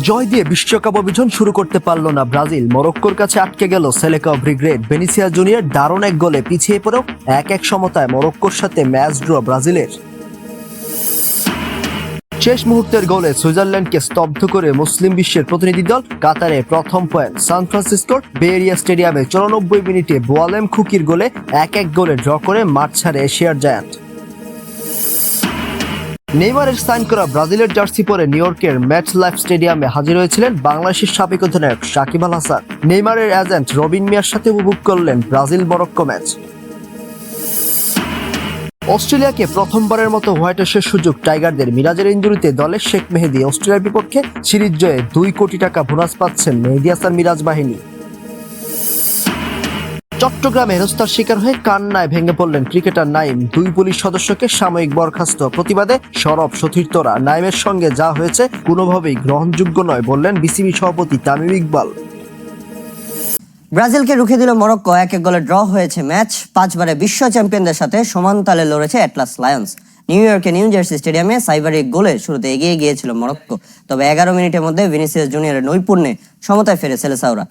জয় দিয়ে বিশ্বকাপ অভিযান শুরু করতে পারল না ব্রাজিল। মরক্কোর কাছে আটকে গেল সেলেকাও ব্রিগেড। ভিনিসিয়াস জুনিয়র দারুণ এক গোলে পিছিয়ে পড়েও 1-1 সমতায় মরক্কোর সাথে ম্যাচ ড্র ব্রাজিলের। শেষ মুহূর্তের গোলে সুইজারল্যান্ডকে স্তব্ধ করে মুসলিম বিশ্বের প্রতিনিধি দল কাতারে প্রথম পয়েন্ট। সান ফ্রান্সিসকোর বে এরিয়া স্টেডিয়ামে 94 মিনিটে বোয়ালেম খুকির গোলে 1-1 গোলে ড্র করে মাঠ ছাড়ে এশিয়ার জায়ান্ট। নেইমারের সাইন করা ব্রাজিলের জার্সি পরে নিউ ইয়র্কের ম্যাচ লাইফ স্টেডিয়ামে হাজির হয়েছিলেন বাংলাদেশের সাবেক অধিনায়ক সাকিব আল হাসান। নেইমারের এজেন্ট রবিন মিয়ার সাথে উপভোগ করলেন ব্রাজিল মরক্কো ম্যাচ। অস্ট্রেলিয়াকে প্রথমবারের মতো হোয়াইট হাউসের সুযোগ টাইগারদের। মিরাজের ইনজুরিতে দলের শেখ মেহেদী। অস্ট্রেলিয়ার বিপক্ষে সিরিজ জয়ে 2 কোটি টাকা বোনাস পাচ্ছেন মেহেদী হাসান মিরাজ বাহিনী। চট্টগ্রামে হেনস্থার শিকার হয়ে কান্নায় ভেঙে পড়লেন ক্রিকেটার নাইম। 2 পুলিশ সদস্যকে সাময়িক বরখাস্ত। প্রতিবাদে সরব সতীর্থরা। নাইমের সঙ্গে যা হয়েছে কোনোভাবেই গ্রহণযোগ্য নয় বললেন বিসিবি সভাপতি তামিম ইকবাল। ব্রাজিলকে রুখে দিল মরক্কো। 1-1 গোলে ড্র হয়েছে ম্যাচ। 5 বারে বিশ্ব চ্যাম্পিয়নদের সাথে সমান তালে লড়েছে অ্যাটলাস লায়ন্স। নিউ ইয়র্কের নিউ জার্সি স্টেডিয়ামে সাইবারিক গোলে শুরুতে এগিয়ে গিয়েছিল মরক্কো, তবে 11 মিনিটের মধ্যে ভিনিসিয়াস জুনিয়রের নৈপুণ্যে সমতায় ফেরে সেলেসাওরা।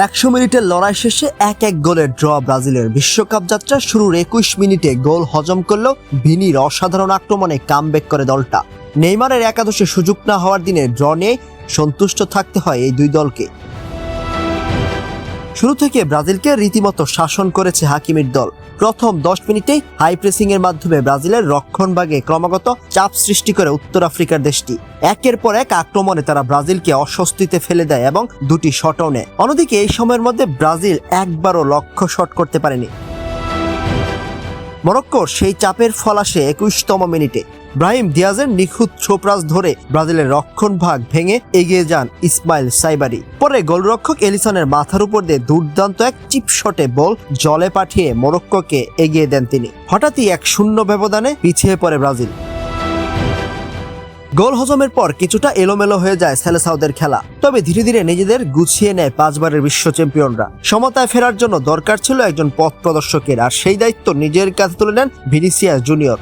100 মিনিটের লড়াই শেষে 1-1 গোলের ড্র ব্রাজিলের। বিশ্বকাপ যাত্রা শুরুর 21 মিনিটে গোল হজম করলেও ভিনির অসাধারণ আক্রমণে কামব্যাক করে দলটা। নেইমারের একাদশে সুযোগ না হওয়ার দিনে ড্র নিয়ে সন্তুষ্ট থাকতে হয় এই দুই দলকে। শুরু থেকে ব্রাজিলকে রীতিমতো শাসন করেছে হাকিমের দল। প্রথম 10 মিনিটেই হাই প্রেসিং এর মাধ্যমে ব্রাজিলের রক্ষণভাগে ক্রমাগত চাপ সৃষ্টি করে উত্তর আফ্রিকার দেশটি। একের পর এক আক্রমণে তারা ব্রাজিলকে অস্বস্তিতে ফেলে দেয় এবং 2টি শটও নেয়। অন্যদিকে এই সময়ের মধ্যে ব্রাজিল একবারও লক্ষ্য শট করতে পারেনি। মরক্কোর সেই চাপের ফল আসে 21তম মিনিটে। ব্রাহিম দিয়াজের নিখুঁত ছোপরাজ ধরে ব্রাজিলের রক্ষণ ভাগ ভেঙে এগিয়ে যান ইসমাইল সাইবারি। পরে গোলরক্ষক এলিসনের মাথার উপর দিয়ে দুর্দান্ত এক চিপ শটে বল জলে পাঠিয়ে মরক্কোকে এগিয়ে দেন তিনি। হঠাৎই 1-0 ব্যবধানে পিছিয়ে পড়ে ব্রাজিল। গোল হজমের পর কিছুটা এলোমেলো হয়ে যায় সেলেসাওদের খেলা, তবে ধীরে ধীরে নিজেদের গুছিয়ে নেয় 5 বারের বিশ্ব চ্যাম্পিয়নরা। সমতায় ফেরার জন্য দরকার ছিল একজন পথ প্রদর্শকের, আর সেই দায়িত্ব নিজের কাছে তুলে নেন ভিনিসিয়াস জুনিয়র।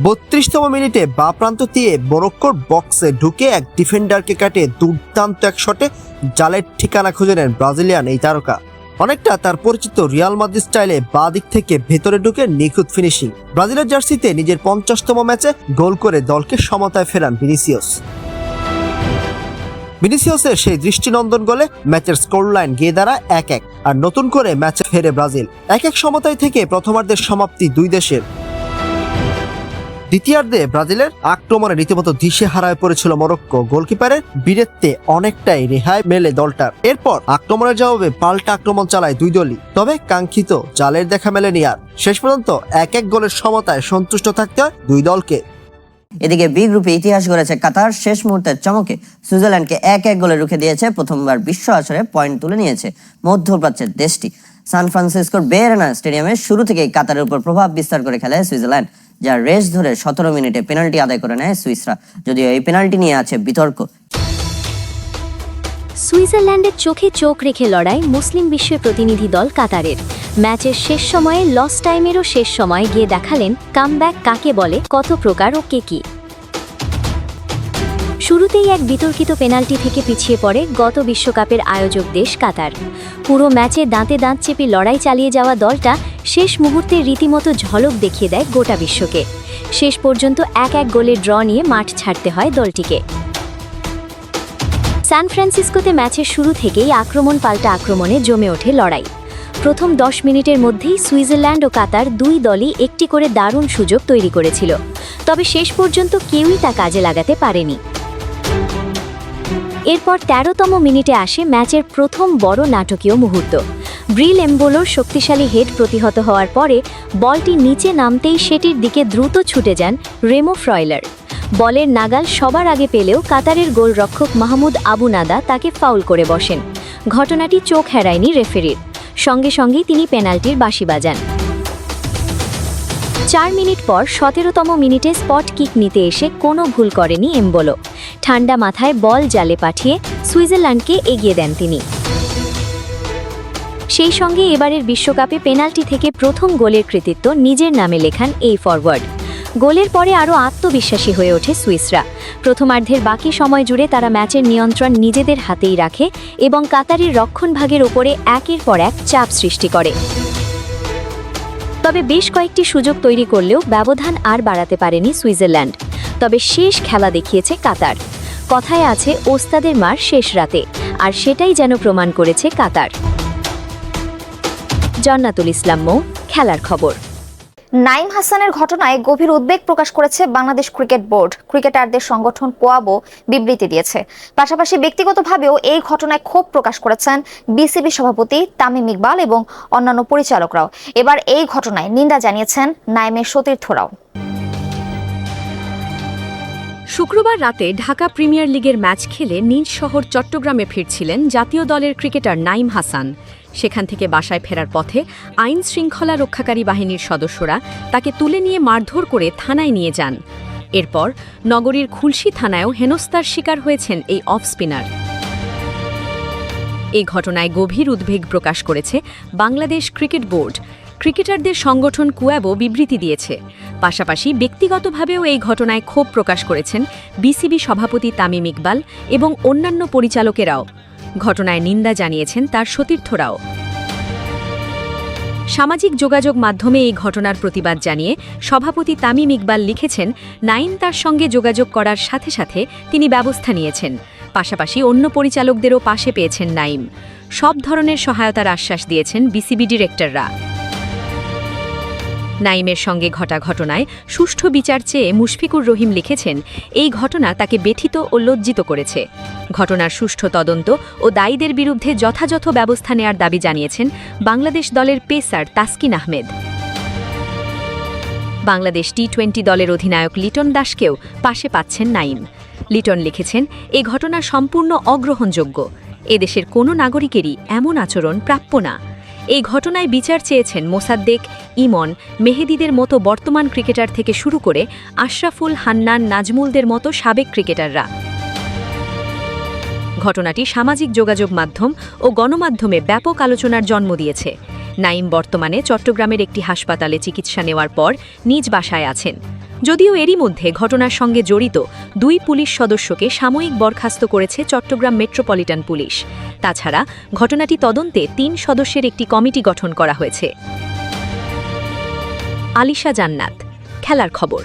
32তম মিনিটে বাঁ প্রান্ত দিয়ে মরক্কোর বক্সে ঢুকে এক ডিফেন্ডারকে কাটিয়ে দুর্দান্ত এক শটে জালের ঠিকানা খুঁজে নেন ব্রাজিলিয়ান এই তারকা। অনেকটা তার পরিচিত রিয়াল মাদ্রিদ স্টাইলে বাঁ দিক থেকে ভেতরে ঢুকে নিখুঁত ফিনিশিং। ব্রাজিলের জার্সিতে নিজের 50তম ম্যাচে গোল করে দলকে সমতায় ফেরান ভিনিসিয়াসের সেই দৃষ্টিনন্দন গোলে ম্যাচের স্কোর লাইন গিয়ে দাঁড়ায় 1-1, আর নতুন করে ম্যাচে ফেরে ব্রাজিল। 1-1 সমতায় থেকে প্রথমার্ধের সমাপ্তি দুই দেশের। দ্বিতীয়ার্ধে ব্রাজিলের আক্রমণে রীতিমতো দিশে হারায় পড়েছিল মরক্কো। গোলকিপারের বীরত্বে অনেকটাই রেহাই মেলে দলটার। এরপর আক্রমণের জবাবে পাল্টা আক্রমণ চালায় দুই দলই, তবে কাঙ্ক্ষিত জালের দেখা মেলেনি আর। শেষ পর্যন্ত 1-1 গোলের সমতায় সন্তুষ্ট থাকতে হয় দুই দলকে। এদিকে বি গ্রুপে ইতিহাস গড়েছে কাতার। শেষ মুহূর্তের চমকে সুইজারল্যান্ডকে 1-1 গোলে রুখে দিয়েছে। প্রথমবার বিশ্ব আসরে পয়েন্ট তুলে নিয়েছে মধ্যপ্রাচ্যের দেশটি। সান ফ্রান্সিসকোর বে এরিয়া স্টেডিয়ামে শুরু থেকেই কাতারের উপর প্রভাব বিস্তার করে খেলে সুইজারল্যান্ড, যার রেস ধরে 17 মিনিটে পেনাল্টি আদায় করে নেয় সুইসরা। যদিও এই পেনাল্টি নিয়ে আছে বিতর্ক। সুইজারল্যান্ডের চোখে চোখ রেখে লড়াই মুসলিম বিশ্বের প্রতিনিধি দল কাতারের। ম্যাচের শেষ সময়ে লস টাইমেরও শেষ সময়ে গিয়ে দেখালেন কামব্যাক কাকে বলে, কত প্রকার ও কে কি। শুরুতেই এক বিতর্কিত পেনাল্টি থেকে পিছিয়ে পড়ে গত বিশ্বকাপের আয়োজক দেশ কাতার। পুরো ম্যাচে দাঁতে দাঁত চেপে লড়াই চালিয়ে যাওয়া দলটা শেষ মুহূর্তে রীতিমতো ঝলক দেখিয়ে দেয় গোটা বিশ্বকে। শেষ পর্যন্ত 1-1 গোলের ড্র নিয়ে মাঠ ছাড়তে হয় দলটিকে। সান ফ্রান্সিসকোতে ম্যাচের শুরু থেকেই আক্রমণ পাল্টা আক্রমণে জমে ওঠে লড়াই। প্রথম 10 মিনিটের মধ্যেই সুইজারল্যান্ড ও কাতার দুই দলই একটি করে দারুণ সুযোগ তৈরি করেছিল, তবে শেষ পর্যন্ত কেউই তা কাজে লাগাতে পারেনি। এরপর 13তম মিনিটে আসে ম্যাচের প্রথম বড় নাটকীয় মুহূর্ত। ব্রিল এমবোলোর শক্তিশালী হেড প্রতিহত হওয়ার পরে বলটি নিচে নামতেই সেটির দিকে দ্রুত ছুটে যান রেমো ফ্রয়লার। বলের নাগাল সবার আগে পেলেও কাতারের গোলরক্ষক মাহমুদ আবু নাদা তাকে ফাউল করে বসেন। ঘটনাটি চোখ এড়ায়নি রেফারির। সঙ্গে সঙ্গেই তিনি পেনাল্টির বাঁশি বাজান। 4 মিনিট পর 17তম মিনিটে স্পট কিক নিতে এসে কোনো ভুল করেনি এমবোলো। ঠান্ডা মাথায় বল জালে পাঠিয়ে সুইজারল্যান্ডকে এগিয়ে দেন তিনি। সেই সঙ্গে এবারের বিশ্বকাপে পেনাল্টি থেকে প্রথম গোলের কৃতিত্ব নিজের নামে লেখান এই ফরওয়ার্ড। গোলের পরে আরও আত্মবিশ্বাসী হয়ে ওঠে সুইসরা। প্রথমার্ধের বাকি সময় জুড়ে তারা ম্যাচের নিয়ন্ত্রণ নিজেদের হাতেই রাখে এবং কাতারের রক্ষণভাগের ওপরে একের পর এক চাপ সৃষ্টি করে। তবে বেশ কয়েকটি সুযোগ তৈরি করলেও ব্যবধান আর বাড়াতে পারেনি সুইজারল্যান্ড। তবে শেষ খেলা দেখিয়েছে কাতার। কথায় আছে ওস্তাদের মার শেষ রাতে, আর সেটাই যেন প্রমাণ করেছে কাতার। জান্নাতুল ইসলাম মৌ, খেলার খবর। নাইম হাসানের ঘটনায় গভীর উদ্বেগ প্রকাশ করেছে বাংলাদেশ ক্রিকেট বোর্ড। ক্রিকেটারদের সংগঠন কোয়াবো বিবৃতি দিয়েছে। পাশাপাশি ব্যক্তিগতভাবেও এই ঘটনায় ক্ষোভ প্রকাশ করেছেন বিসিবি সভাপতি তামিম ইকবাল এবং অন্যান্য পরিচালকরাও। এবার এই ঘটনায় নিন্দা জানিয়েছেন নাইমের সতীর্থরাও। শুক্রবার রাতে ঢাকা প্রিমিয়ার লিগের ম্যাচ খেলে নিজ শহর চট্টগ্রামে ফিরছিলেন জাতীয় দলের ক্রিকেটার নাইম হাসান। সেখান থেকে বাসায় ফেরার পথে আইন শৃঙ্খলা রক্ষাকারী বাহিনীর সদস্যরা তাকে তুলে নিয়ে মারধর করে থানায় নিয়ে যান। এরপর নগরীর খুলশী থানায়ও হেনস্থার শিকার হয়েছেন এই অফ স্পিনার। এই ঘটনায় গভীর উদ্বেগ প্রকাশ করেছে বাংলাদেশ ক্রিকেট বোর্ড। ক্রিকেটারদের সংগঠন কুয়াবো বিবৃতি দিয়েছে। পাশাপাশি ব্যক্তিগতভাবেও এই ঘটনায় ক্ষোভ প্রকাশ করেছেন বিসিবি সভাপতি তামিম ইকবাল এবং অন্যান্য পরিচালকেরাও। ঘটনায় নিন্দা জানিয়েছেন তার সতীর্থরাও। সামাজিক যোগাযোগ মাধ্যমে এই ঘটনার প্রতিবাদ জানিয়ে সভাপতি তামিম ইকবাল লিখেছেন, নাইম তার সঙ্গে যোগাযোগ করার সাথে সাথে তিনি ব্যবস্থা নিয়েছেন। পাশাপাশি অন্য পরিচালকদেরও পাশে পেয়েছেন নাইম। সব ধরনের সহায়তার আশ্বাস দিয়েছেন বিসিবি ডিরেক্টররা। নাইমের সঙ্গে ঘটা ঘটনায় সুষ্ঠু বিচার চেয়ে মুশফিকুর রহিম লিখেছেন, এই ঘটনা তাকে ব্যথিত ও লজ্জিত করেছে। ঘটনার সুষ্ঠু তদন্ত ও দায়ীদের বিরুদ্ধে যথাযথ ব্যবস্থা নেয়ার দাবি জানিয়েছেন বাংলাদেশ দলের পেসার তাসকিন আহমেদ। বাংলাদেশ টি-20 দলের অধিনায়ক লিটন দাসকেও পাশে পাচ্ছেন নাইম। লিটন লিখেছেন, এই ঘটনা সম্পূর্ণ অগ্রহণযোগ্য। এদেশের কোনো নাগরিকেরই এমন আচরণ প্রাপ্য না। এই ঘটনায় বিচার চেয়েছেন মোসাদ্দেক, ইমন, মেহেদিদের মতো বর্তমান ক্রিকেটার থেকে শুরু করে আশরাফুল, হান্নান, নাজমুলদের মতো সাবেক ক্রিকেটাররা। ঘটনাটি সামাজিক যোগাযোগ মাধ্যম ও গণমাধ্যমে ব্যাপক আলোচনার জন্ম দিয়েছে। নাইম বর্তমানে চট্টগ্রামের একটি হাসপাতালে চিকিৎসা নেওয়ার পর নিজ বাসায় আছেন। যদিও এরই মধ্যে ঘটনার সঙ্গে জড়িত 2 পুলিশ সদস্যকে সাময়িক বরখাস্ত করেছে চট্টগ্রাম মেট্রোপলিটন পুলিশ। তাছাড়া ঘটনাটি তদন্তে 3 সদস্যের একটি কমিটি গঠন করা হয়েছে। আলিশা জান্নাত, খেলার খবর।